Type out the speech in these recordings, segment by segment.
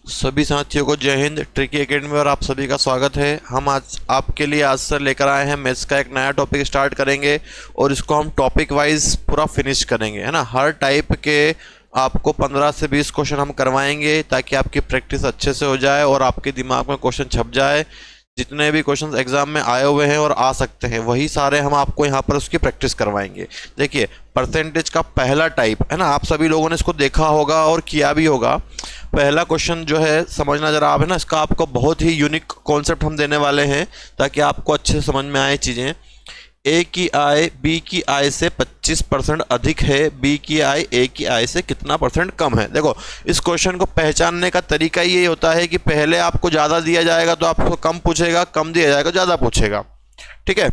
सभी साथियों को जय हिंद। ट्रिकी एकेडमी और आप सभी का स्वागत है। हम आज आपके लिए आज से लेकर आए हैं मैथ्स का एक नया टॉपिक स्टार्ट करेंगे और इसको हम टॉपिक वाइज पूरा फिनिश करेंगे, है ना। हर टाइप के आपको 15 से 20 क्वेश्चन हम करवाएंगे ताकि आपकी प्रैक्टिस अच्छे से हो जाए और आपके दिमाग में क्वेश्चन छप जाए। जितने भी क्वेश्चंस एग्जाम में आए हुए हैं और आ सकते हैं वही सारे हम आपको यहाँ पर उसकी प्रैक्टिस करवाएंगे। देखिए, परसेंटेज का पहला टाइप है ना, आप सभी लोगों ने इसको देखा होगा और किया भी होगा। पहला क्वेश्चन जो है समझना जरा आप, है ना, इसका आपको बहुत ही यूनिक कॉन्सेप्ट हम देने वाले हैं ताकि आपको अच्छे से समझ में आए चीज़ें। ए की आय बी की आय से 25% अधिक है, बी की आय ए की आय से कितना परसेंट कम है। देखो, इस क्वेश्चन को पहचानने का तरीका ये होता है कि पहले आपको ज़्यादा दिया जाएगा तो आपको कम पूछेगा, कम दिया जाएगा ज़्यादा पूछेगा। ठीक है,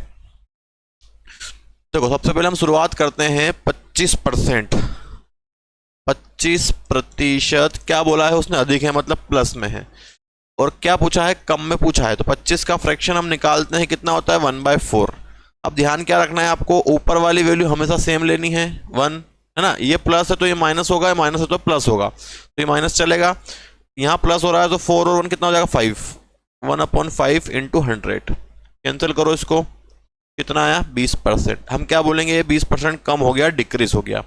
देखो सबसे पहले हम शुरुआत करते हैं 25%। 25% क्या बोला है उसने, अधिक है मतलब प्लस में है, और क्या पूछा है, कम में पूछा है। तो 25 का फ्रैक्शन हम निकालते हैं, कितना होता है 1/4। अब ध्यान क्या रखना है आपको, ऊपर वाली वैल्यू हमेशा सेम लेनी है 1, है ना। ये प्लस है तो ये माइनस होगा, माइनस है तो प्लस होगा, तो ये माइनस चलेगा। यहाँ प्लस हो रहा है तो 4 और 1 कितना हो जाएगा 5। 1/5 इंटू 100 कैंसिल करो इसको, कितना आया 20%। हम क्या बोलेंगे, ये 20% कम हो गया, डिक्रीज हो गया।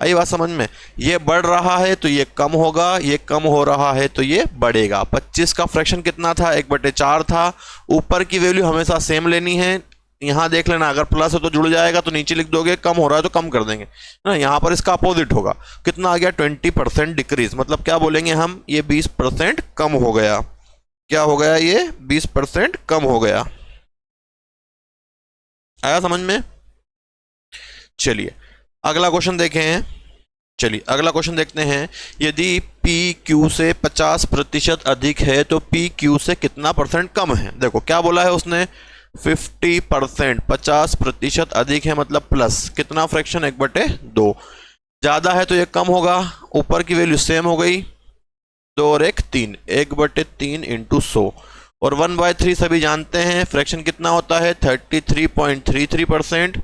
आई बात समझ में। ये बढ़ रहा है तो ये कम होगा, ये कम हो रहा है तो ये बढ़ेगा। 25 का फ्रैक्शन कितना था, 1/4 था। ऊपर की वैल्यू हमेशा सेम लेनी है। यहाँ देख लेना, अगर प्लस है तो जुड़ जाएगा तो नीचे लिख दोगे, कम हो रहा है तो कम कर देंगे ना। यहाँ पर इसका अपोजिट होगा, कितना आ गया 20% डिक्रीज। मतलब क्या बोलेंगे हम, ये 20% कम हो गया। क्या हो गया, ये 20% कम हो गया। आया समझ में। चलिए अगला क्वेश्चन देखें। चलिए अगला क्वेश्चन देखते हैं। यदि पी क्यू से 50% अधिक है तो पी क्यू से कितना परसेंट कम है। देखो क्या बोला है उसने, 50%, 50% अधिक है मतलब प्लस, कितना फ्रैक्शन 1/2। ज़्यादा है तो ये कम होगा, ऊपर की वैल्यू सेम हो गई, 2 और 1 3, 1/3 इंटू 100। और 1/3 सभी जानते हैं फ्रैक्शन कितना होता है 33.33%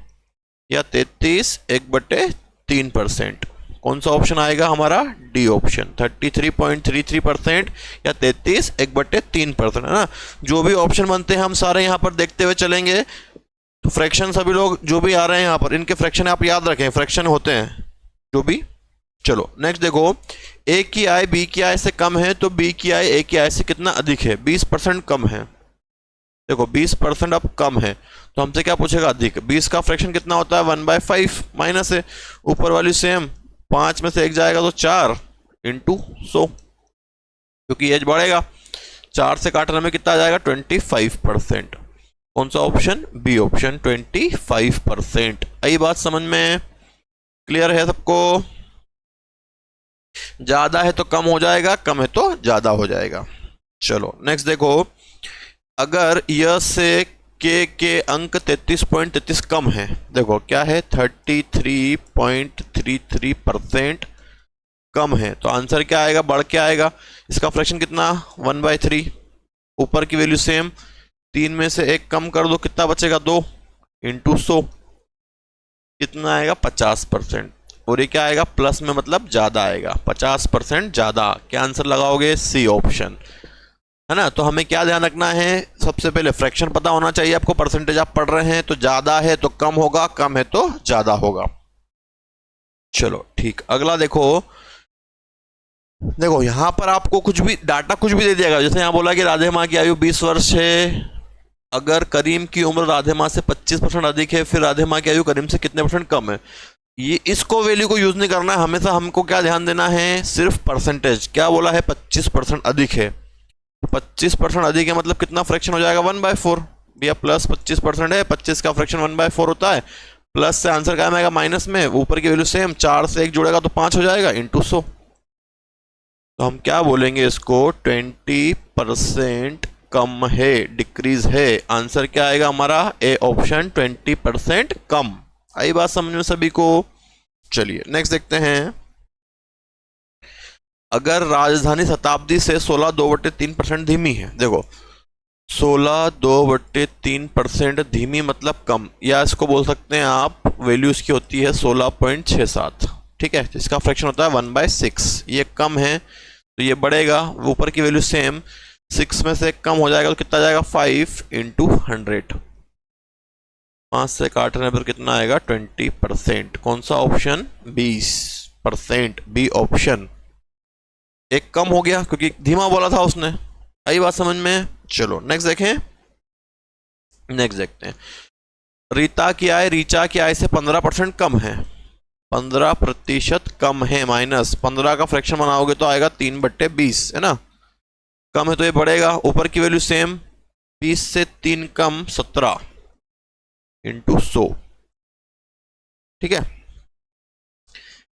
या 33 1/3%। कौन सा ऑप्शन आएगा हमारा, डी ऑप्शन, 33.33% या 33 1/3%, है ना। जो भी ऑप्शन बनते हैं हम सारे यहाँ पर देखते हुए चलेंगे। तो फ्रैक्शन सभी लोग जो भी आ रहे हैं यहाँ पर, इनके फ्रैक्शन आप याद रखें, फ्रैक्शन होते हैं जो भी। चलो नेक्स्ट देखो, ए की आय बी की आय से कम है तो बी की आय ए की आय से कितना अधिक है, 20% कम है। देखो 20% अब कम है तो हमसे क्या पूछेगा, अधिक। 20 का फ्रैक्शन कितना होता है 1/5, माइनस है, ऊपर वाली सेम, 5 में से 1 जाएगा तो 4 इंटू 100, क्योंकि एज बढ़ेगा, 4 से काटने में कितना आ जाएगा 25%। कौन सा ऑप्शन, बी ऑप्शन, 25%। आई बात समझ में, क्लियर है सबको। ज्यादा है तो कम हो जाएगा, कम है तो ज्यादा हो जाएगा। चलो नेक्स्ट देखो, अगर यह से के अंक 33.33 कम है। देखो क्या है, 33.33% कम है, तो आंसर क्या आएगा, बढ़ के आएगा। इसका फ्रैक्शन कितना 1/3, ऊपर की वैल्यू सेम, 3 में से 1 कम कर दो, कितना बचेगा 2 इंटू 100, कितना आएगा 50%। और ये क्या आएगा, प्लस में मतलब ज्यादा आएगा, 50% ज्यादा। क्या आंसर लगाओगे, सी ऑप्शन, है ना। तो हमें क्या ध्यान रखना है, सबसे पहले फ्रैक्शन पता होना चाहिए आपको। परसेंटेज आप पढ़ रहे हैं तो ज्यादा है तो कम होगा, कम है तो ज्यादा होगा। चलो ठीक, अगला देखो। देखो यहां पर आपको कुछ भी डाटा कुछ भी दे दिया गया, जैसे यहां बोला कि राधे माँ की आयु 20 वर्ष है। अगर करीम की उम्र राधे माँ से 25% अधिक है, फिर राधे माँ की आयु करीम से कितने परसेंट कम है। ये इसको वैल्यू को यूज नहीं करना है, हमेशा हमको क्या ध्यान देना है, सिर्फ परसेंटेज। क्या बोला है 25% अधिक है, 25% अधिक है मतलब कितना फ्रैक्शन हो जाएगा 1/4 भैया, प्लस 25% है, 25 का फ्रैक्शन 1/4 होता है। प्लस से आंसर क्या आएगा माइनस में, ऊपर की वैल्यू सेम, 4 से 1 जुड़ेगा तो 5 हो जाएगा इंटू 100। तो हम क्या बोलेंगे इसको, 20% कम है, डिक्रीज है। आंसर क्या आएगा हमारा, ए ऑप्शन, 20% कम। आई बात समझ में सभी को। चलिए नेक्स्ट देखते हैं। अगर राजधानी शताब्दी से 16 2/3% धीमी है। देखो 16 2/3% धीमी मतलब कम, या इसको बोल सकते हैं आप, वैल्यू इसकी होती है 16.67। ठीक है, इसका फ्रैक्शन होता है 1/6। ये कम है तो ये बढ़ेगा, ऊपर की वैल्यू सेम, 6 में से कम हो जाएगा तो कितना जाएगा 5 इंटू 100, 5 से काटने पर कितना आएगा 20%। कौन सा ऑप्शन 20%, बी ऑप्शन। एक कम हो गया क्योंकि धीमा बोला था उसने। आई बात समझ में? चलो नेक्स्ट देखें, नेक्स्ट देखते हैं। रीता की आय रीचा की आय से 15% कम है, 15% कम है, माइनस 15 का फ्रैक्शन बनाओगे तो आएगा 3/20, है ना। कम है तो ये बढ़ेगा, ऊपर की वैल्यू सेम, 20 से 3 कम 17 इंटू 100, ठीक है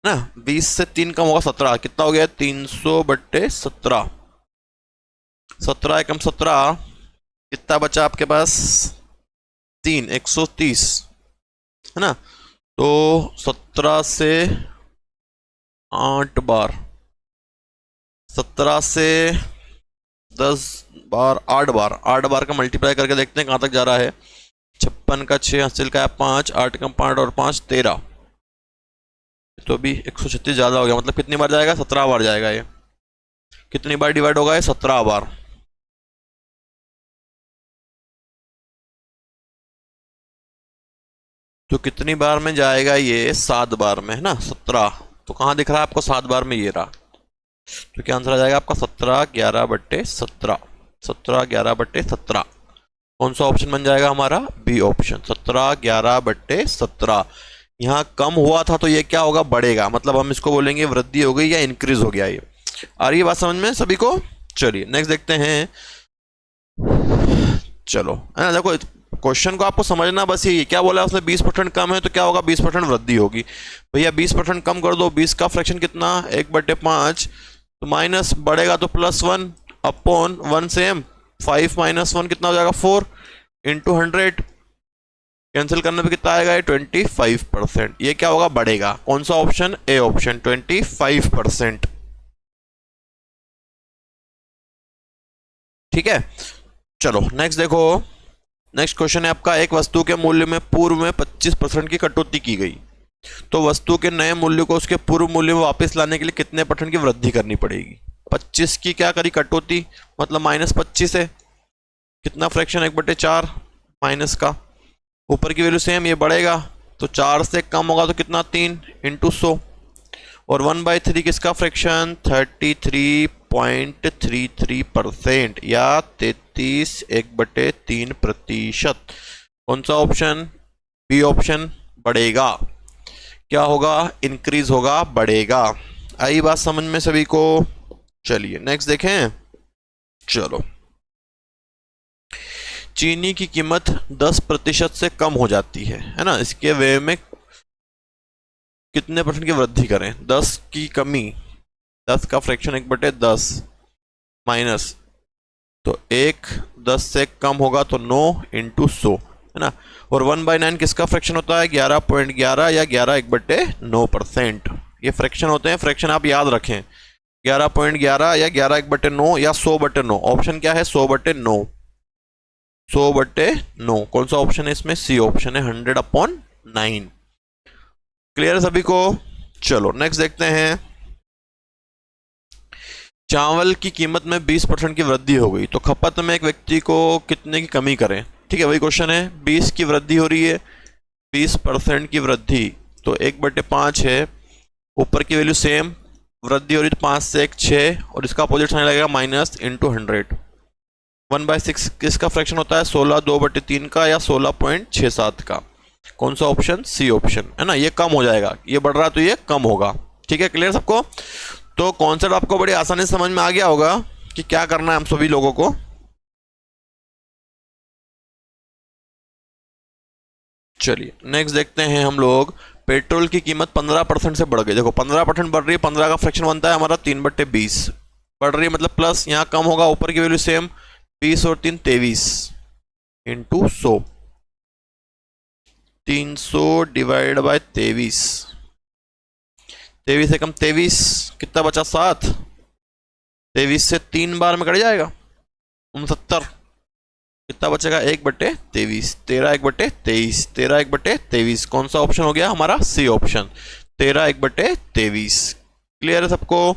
ना। 20 से 3 कम होगा 17, कितना हो गया 300/17, 17 एकम 17, कितना बचा आपके पास 3, 130, है ना। तो 17 से 8 बार, 17 से 10 बार, 8 बार, 8 बार का मल्टीप्लाई करके देखते हैं कहाँ तक जा रहा है। 56 का 6, हासिल का 5, 8 का 5 और 5 13, तो भी 136 ज़्यादा हो गया। मतलब कितनी बार जाएगा 17 बार जाएगा ये। कितनी बार डिवाइड होगा ये 17 बार। तो कितनी बार में जाएगा ये 7 बार में, है ना 17। तो कहाँ दिख रहा है आपको 7 बार में, ये रहा। तो क्या आंसर आ जाएगा आपका 17/11/17, 17/11/17। कौन सा ऑप्शन बन जाएगा हमारा बी ऑप्शन, 17/11/17। यहाँ कम हुआ था तो ये क्या होगा बढ़ेगा, मतलब हम इसको बोलेंगे वृद्धि हो गई या इंक्रीज हो गया। ये आ रही है बात समझ में सभी को? चलिए नेक्स्ट देखते हैं। चलो है ना, देखो क्वेश्चन को आपको समझना बस ये क्या बोला उसने, 20% कम है तो क्या होगा 20% वृद्धि होगी। भैया 20% कम कर दो, 20 का फ्रैक्शन कितना 1/5, तो माइनस बढ़ेगा तो +1 अपॉन 1 सेम, 5 - 1 कितना हो जाएगा 4 इंटू 100, कैंसिल करने पे कितना आएगा ये 25%। ये क्या होगा बढ़ेगा। कौन सा ऑप्शन, ए ऑप्शन 25%, ठीक है। चलो नेक्स्ट देखो, नेक्स्ट क्वेश्चन है आपका, एक वस्तु के मूल्य में पूर्व में 25% की कटौती की गई, तो वस्तु के नए मूल्य को उसके पूर्व मूल्य में वापस लाने के लिए कितने % की वृद्धि करनी पड़ेगी। 25 की क्या करी कटौती, मतलब -25 है, कितना फ्रैक्शन 1/4 माइनस का, ऊपर की वैल्यू सेम, ये बढ़ेगा तो 4 से कम होगा तो कितना 3 इंटू 100, और 1/3 किसका फ्रैक्शन 33.33% या 33 1/3%। कौन सा ऑप्शन, बी ऑप्शन, बढ़ेगा। क्या होगा इंक्रीज होगा, बढ़ेगा। आई बात समझ में सभी को? चलिए नेक्स्ट देखें। चलो, चीनी की कीमत 10% से कम हो जाती है ना, इसके वे में कितने % की वृद्धि करें। 10 की कमी, 10 का फ्रैक्शन 1/10 माइनस, तो 1 10 से कम होगा तो 9 इंटू 100, है ना। और 1/9 किसका फ्रैक्शन होता है 11.11 या 11 1/9%। ये फ्रैक्शन होते हैं, फ्रैक्शन आप याद रखें, 11.11 या 11 1/9 या 100/9। ऑप्शन क्या है 100/9, 100/9। कौन सा ऑप्शन है इसमें, सी ऑप्शन है 100/9। क्लियर सभी को? चलो नेक्स्ट देखते हैं। चावल की कीमत में 20% की वृद्धि हो गई, तो खपत में एक व्यक्ति को कितने की कमी करें। ठीक है, वही क्वेश्चन है, 20 की वृद्धि हो रही है, 20% की वृद्धि, तो 1/5 है, ऊपर की वैल्यू सेम, वृद्धि हो रही है तो 5 से 1 6, और इसका अपोजिट साइन लगेगा माइनस इंटू 100। 1/6 किसका फ्रैक्शन होता है 16 2/3 का या 16.67 का। कौन सा ऑप्शन, सी ऑप्शन, है ना। ये कम हो जाएगा, ये बढ़ रहा है तो ये कम होगा। ठीक है, क्लियर सबको? तो कॉन्सेप्ट आपको बड़ी आसानी से समझ में आ गया होगा कि क्या करना है हम सभी लोगों को। चलिए नेक्स्ट देखते हैं हम लोग। पेट्रोल की कीमत 15% से बढ़ गई। देखो 15% बढ़ रही है, 15 का फ्रैक्शन बनता है हमारा 3/20, बढ़ रही है मतलब प्लस, यहाँ कम होगा, ऊपर की वैल्यू सेम, 20 और 3 23 इंटू 100, 300 डिवाइड बाय 23, 23 से कम 23, कितना बचा 7, 23 से 3 बार में कट जाएगा 69, कितना बचेगा 1/23, 13 1/23, 13 1/23। कौन सा ऑप्शन हो गया हमारा, सी ऑप्शन, 13 1/23। क्लियर है सबको?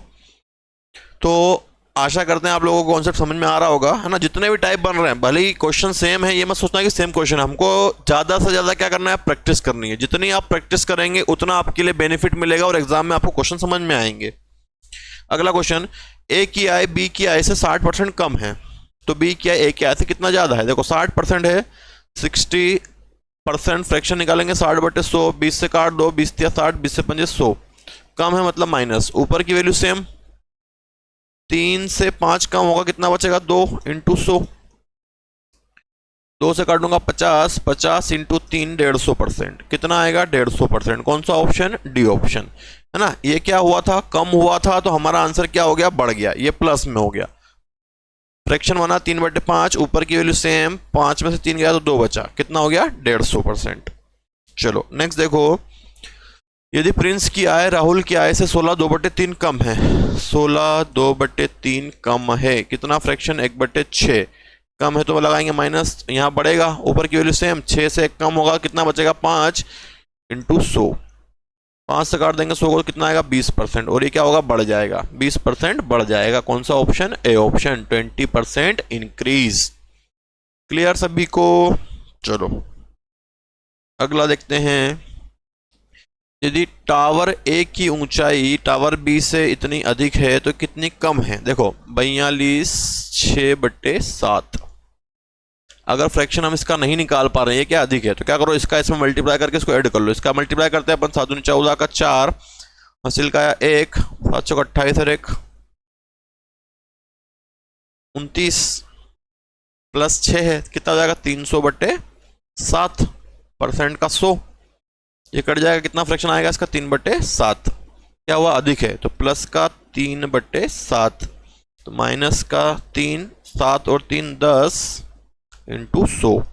तो आशा करते हैं आप लोगों को कॉन्सेप्ट समझ में आ रहा होगा, है ना। जितने भी टाइप बन रहे हैं, भले ही क्वेश्चन सेम है, ये मत सोचना कि सेम क्वेश्चन है, हमको ज़्यादा से ज़्यादा क्या करना है, प्रैक्टिस करनी है। जितनी आप प्रैक्टिस करेंगे उतना आपके लिए बेनिफिट मिलेगा और एग्जाम में आपको क्वेश्चन समझ में आएंगे। अगला क्वेश्चन, ए की आय बी की आय से 60% कम है, तो बी की आय ए की आय से कितना ज़्यादा है। देखो 60% है, 60% फ्रैक्शन निकालेंगे 60/100, 20 से काट दो, 20 या 60, 20 से 5 100, कम है मतलब माइनस। ऊपर की वैल्यू सेम, 3 से 5 कम होगा, कितना बचेगा, 2 × 100, 2 से काटूंगा 50, 50 × 3 150%, कितना आएगा 150%। कौन सा ऑप्शन, डी ऑप्शन, है ना। ये क्या हुआ था, कम हुआ था, तो हमारा आंसर क्या हो गया, बढ़ गया, ये प्लस में हो गया। फ्रैक्शन बना 3/5, ऊपर की वैल्यू सेम, 5 में से 3 गया तो 2 बचा, कितना हो गया 150%। चलो नेक्स्ट देखो, यदि प्रिंस की आय राहुल की आय से 16 2/3 कम है, 16 2/3 कम है, कितना फ्रैक्शन 1/6 कम है, तो लगाएंगे माइनस, यहाँ बढ़ेगा, ऊपर की वैल्यू सेम, 6 से 1 कम होगा, कितना बचेगा 5 × 100, 5 से काट देंगे 100 को, कितना आएगा 20%, और ये क्या होगा, बढ़ जाएगा, 20% बढ़ जाएगा। कौन सा option, A option, 20% increase. Clear सभी को। चलो अगला देखते हैं, यदि टावर ए की ऊंचाई टावर बी से इतनी अधिक है तो कितनी कम है। देखो 42 6/7, अगर फ्रैक्शन हम इसका नहीं निकाल पा रहे हैं, ये क्या अधिक है, तो क्या करो, इसका इसमें मल्टीप्लाई करके इसको ऐड कर लो। इसका मल्टीप्लाई करते हैं अपन, 7 × 14 का 4, हासिल का 1, 7 × 28 और 1 29 प्लस 6 है, कितना हो जाएगा 300/7, परसेंट का 100, ये कट जाएगा, कितना फ्रैक्शन आएगा इसका 3/7, क्या हुआ अधिक है, तो प्लस का 3/7, तो माइनस का 3, 7 और 3 10 × 100,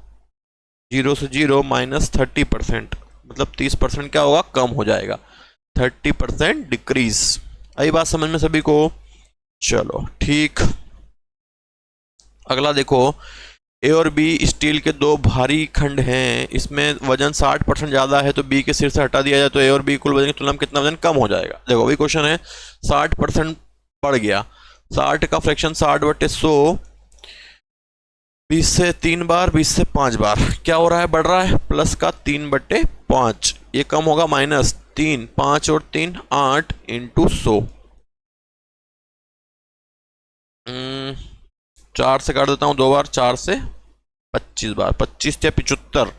0 से 0 माइनस 30%, मतलब 30% क्या होगा, कम हो जाएगा, 30% डिक्रीज। आई बात समझ में सभी को। चलो ठीक, अगला देखो, ए और बी स्टील के दो भारी खंड हैं, इसमें वजन 60% ज़्यादा है, तो बी के सिर से हटा दिया जाए तो ए और बी कुल वजन की तुलना में कितना वजन कम हो जाएगा। देखो वही क्वेश्चन है, 60% बढ़ गया, 60 का फ्रैक्शन 60/100, 20 से 3 बार, 20 से 5 बार, क्या हो रहा है, बढ़ रहा है, प्लस का 3/5, ये कम होगा माइनस 3, 5 और 3 8 × 100, 4 से काट देता हूँ 2 बार, 4 से 25 बार, 25 या 75,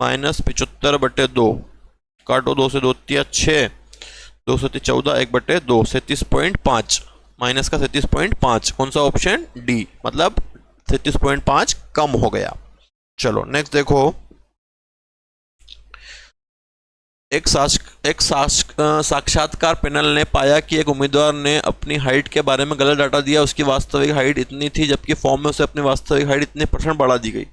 माइनस 75/2, काटो 2 से 2 या 6, 2 से 14, 1/2, 37.5, माइनस का 37.5, कौन सा ऑप्शन, डी, मतलब 37.5 कम हो गया। चलो नेक्स्ट देखो, एक साक्षात्कार पैनल ने पाया कि एक उम्मीदवार ने अपनी हाइट के बारे में गलत डाटा दिया, उसकी वास्तविक हाइट इतनी थी, जबकि फॉर्म में उसे अपनी वास्तविक हाइट इतने % बढ़ा दी गई।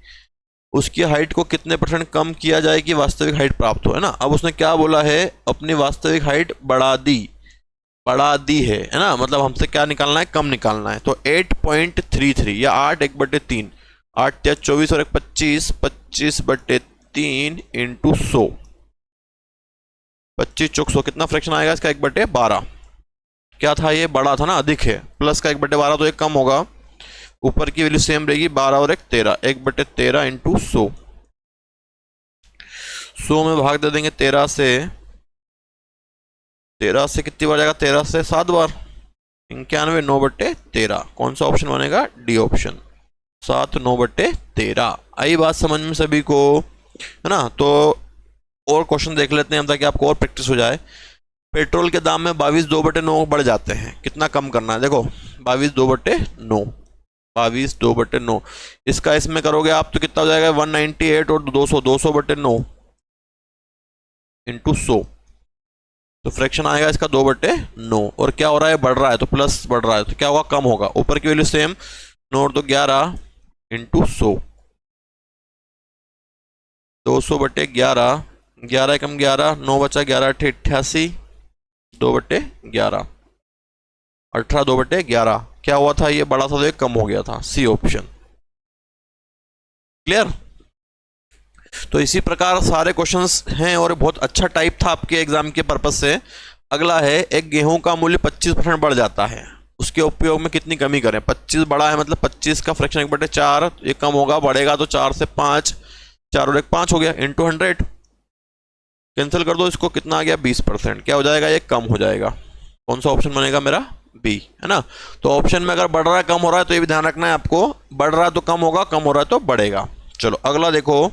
उसकी हाइट को कितने % कम किया जाए कि वास्तविक हाइट प्राप्त हो, है ना। अब उसने क्या बोला है, अपनी वास्तविक हाइट बढ़ा दी है ना, मतलब हमसे क्या निकालना है, कम निकालना है, तो 8.33 या 8 1/3, 8 या 24 और 1 25, 25/3 × 100, 25 चौक 100, कितना फ्रैक्शन आएगा इसका 1/12, क्या था ये, बड़ा था ना, अधिक है, प्लस का 1/12 तो एक कम होगा, ऊपर की वैल्यू सेम रहेगी, 12 और 1 13, 1/13 × 100, 100 में भाग दे देंगे 13 से कितनी बार जाएगा, 13 से 7 बार, 91 9/13, कौन सा ऑप्शन बनेगा, डी ऑप्शन, 7 9/13। आई बात समझ में सभी को, है ना। तो और क्वेश्चन देख लेते हैं हम, ताकि आपको और प्रैक्टिस हो जाए। पेट्रोल के दाम में 22 2/9 बढ़ जाते हैं, कितना कम करना है, देखो 22 2/9, 22 2/9, इसका इसमें करोगे आप तो कितना हो जाएगा 198 और 200, 200/9 × 100, तो फ्रैक्शन आएगा इसका 2/9, और क्या हो रहा है, बढ़ रहा है, तो प्लस बढ़ रहा है, तो क्या होगा, कम होगा, ऊपर की वैल्यू सेम, 9 और 2 11 × 100, 200/11, 11 कम 11, 9 बचा, 11 8 88, 2/11, 18 2/11, क्या हुआ था, ये बड़ा था तो ये कम हो गया था, सी ऑप्शन। क्लियर। तो इसी प्रकार सारे क्वेश्चंस हैं, और बहुत अच्छा टाइप था आपके एग्जाम के पर्पज से। अगला है, एक गेहूं का मूल्य 25% बढ़ जाता है, उसके उपयोग में कितनी कमी करें। 25 बड़ा है मतलब 25 का फ्रैक्शन 1/4, ये कम होगा, बढ़ेगा तो 4 से 5, 4 और 1 5 हो गया, इंटू 100। कैंसिल कर दो इसको, कितना आ गया 20%। क्या हो जाएगा, ये कम हो जाएगा। कौन सा ऑप्शन बनेगा मेरा, बी, है ना। तो ऑप्शन में अगर बढ़ रहा है कम हो रहा है तो ये भी ध्यान रखना है आपको, बढ़ रहा है तो कम होगा, कम हो रहा है तो बढ़ेगा। चलो अगला देखो,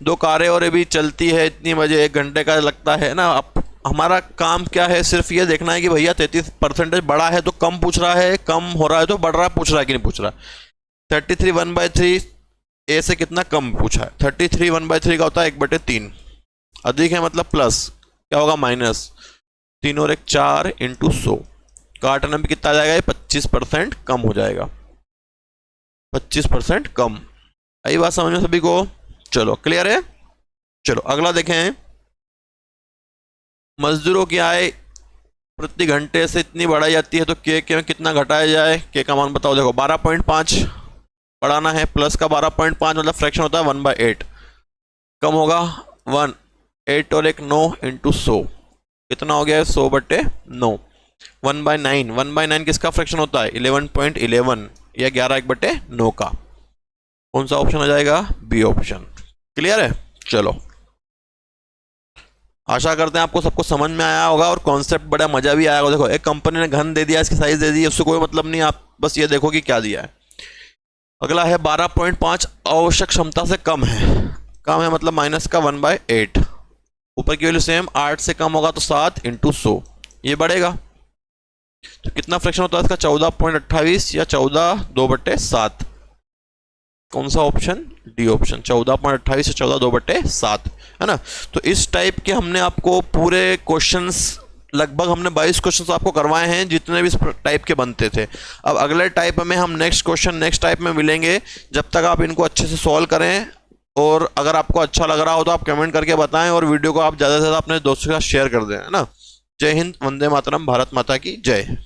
2 कारें और ये भी चलती है इतनी बजे, 1 घंटे का लगता है ना। अब हमारा काम क्या है, सिर्फ ये देखना है कि भैया 33% बढ़ा है तो कम पूछ रहा है, कम हो रहा है तो बढ़ रहा है, पूछ रहा है कि नहीं पूछ रहा है। 33 1/3 ए से कितना कम पूछा है। 33 1/3 का होता है 1/3, अधिक है मतलब प्लस, क्या होगा माइनस, 3 और 1 4 इंटू 100, काटने में कितना आ जाएगा, ये 25% कम हो जाएगा, 25% कम। आई बात समझ में सभी को, चलो क्लियर है। चलो अगला देखें, मजदूरों की आय प्रति घंटे से इतनी बढ़ाई जाती है तो के में कितना घटाया जाए। के का मान बताओ, देखो 12.5 बढ़ाना है, प्लस का 12.5 मतलब फ्रैक्शन होता है 1/8, कम होगा 1, 8 और 1 9 इंटू 100, कितना हो गया है 100/9, 1/9, 1/9 किसका फ्रैक्शन होता है 11.11 या 11 1/9 का। कौन सा ऑप्शन आ जाएगा, बी ऑप्शन। क्लियर है। चलो आशा करते हैं आपको सबको समझ में आया होगा और कॉन्सेप्ट बड़ा मजा भी आया होगा। देखो एक कंपनी ने घन दे दिया, इसकी साइज दे दी, उससे कोई मतलब नहीं, आप बस ये देखो कि क्या दिया है। अगला है 12.5 आवश्यक क्षमता से कम है, कम है मतलब माइनस का 1/8, ऊपर की वैल्यू सेम, 8 से कम होगा तो 7 इंटू 100, ये बढ़ेगा तो कितना फ्रैक्शन होता है इसका 14.28 या 14 2/7। कौन सा ऑप्शन, डी ऑप्शन, 14.28 से 14 2/7, है ना। तो इस टाइप के हमने आपको पूरे क्वेश्चंस, लगभग हमने 22 क्वेश्चंस आपको करवाए हैं जितने भी इस टाइप के बनते थे। अब अगले टाइप में हम नेक्स्ट क्वेश्चन नेक्स्ट टाइप में मिलेंगे, जब तक आप इनको अच्छे से सॉल्व करें। और अगर आपको अच्छा लग रहा हो तो आप कमेंट करके बताएं और वीडियो को आप ज़्यादा से ज़्यादा अपने दोस्तों के साथ शेयर कर दें, है ना। जय हिंद, वंदे मातरम, भारत माता की जय।